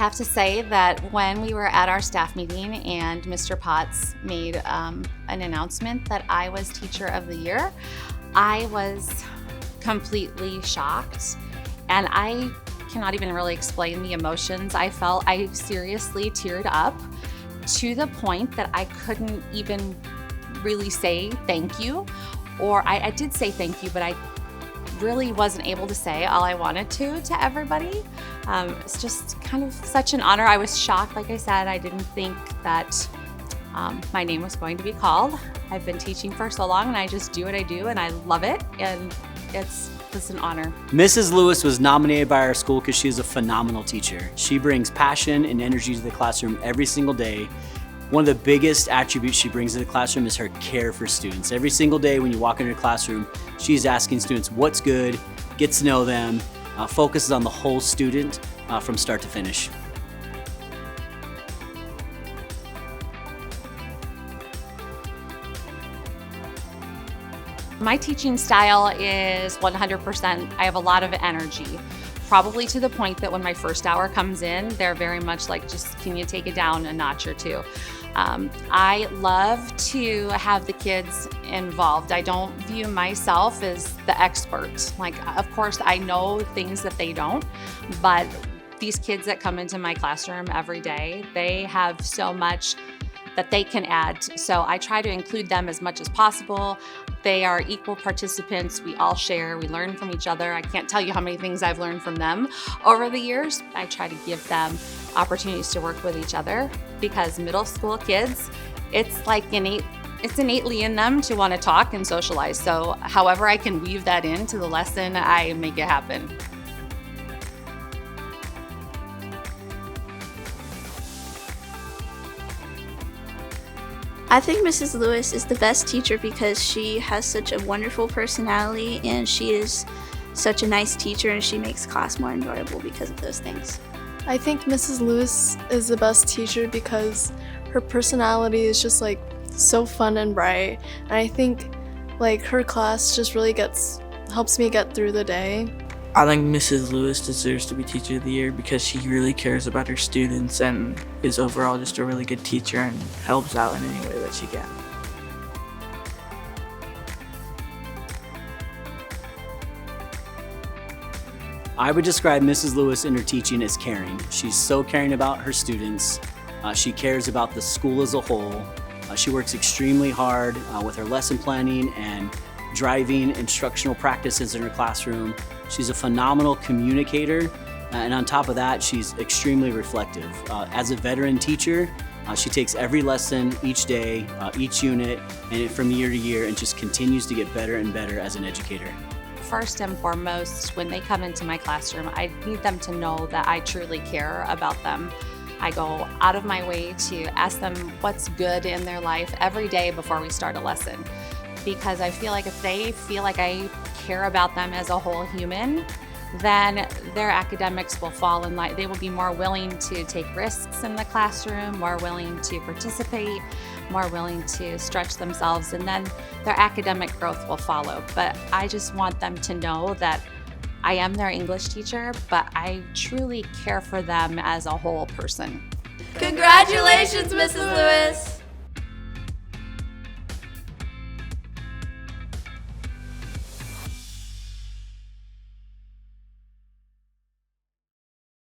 have to say that when we were at our staff meeting and Mr. Potts made an announcement that I was Teacher of the Year, I was completely shocked, and I cannot even really explain the emotions I felt. I seriously teared up to the point that I couldn't even really say thank you, or I did say thank you, but I really wasn't able to say all I wanted to everybody. It's just kind of such an honor. I was shocked. Like I said, I didn't think that my name was going to be called. I've been teaching for so long, and I just do what I do, and I love it, and it's an honor. Mrs. Lewis was nominated by our school because she is a phenomenal teacher. She brings passion and energy to the classroom every single day. One of the biggest attributes she brings to the classroom is her care for students. Every single day when you walk into her classroom, she's asking students what's good, gets to know them, focuses on the whole student from start to finish. My teaching style is 100%. I have a lot of energy, probably to the point that when my first hour comes in, they're very much like, just can you take it down a notch or two? I love to have the kids involved. I don't view myself as the expert. Like, of course, I know things that they don't, but these kids that come into my classroom every day, they have so much that they can add. So I try to include them as much as possible. They are equal participants. We all share, we learn from each other. I can't tell you how many things I've learned from them over the years. I try to give them opportunities to work with each other, because middle school kids, it's like it's innately in them to want to talk and socialize. So however I can weave that into the lesson, I make it happen. I think Mrs. Lewis is the best teacher because she has such a wonderful personality, and she is such a nice teacher, and she makes class more enjoyable because of those things. I think Mrs. Lewis is the best teacher because her personality is just like so fun and bright, and I think like her class just really helps me get through the day. I think Mrs. Lewis deserves to be Teacher of the Year because she really cares about her students and is overall just a really good teacher and helps out in any way that she can. I would describe Mrs. Lewis in her teaching as caring. She's so caring about her students. She cares about the school as a whole. She works extremely hard with her lesson planning and driving instructional practices in her classroom. She's a phenomenal communicator, and on top of that, she's extremely reflective. As a veteran teacher, she takes every lesson each day, each unit, and from year to year, and just continues to get better and better as an educator. First and foremost, when they come into my classroom, I need them to know that I truly care about them. I go out of my way to ask them what's good in their life every day before we start a lesson, because I feel like if they feel like I care about them as a whole human, then their academics will fall in line. They will be more willing to take risks in the classroom, more willing to participate, more willing to stretch themselves, and then their academic growth will follow. But I just want them to know that I am their English teacher, but I truly care for them as a whole person. Congratulations, Mrs. Lewis!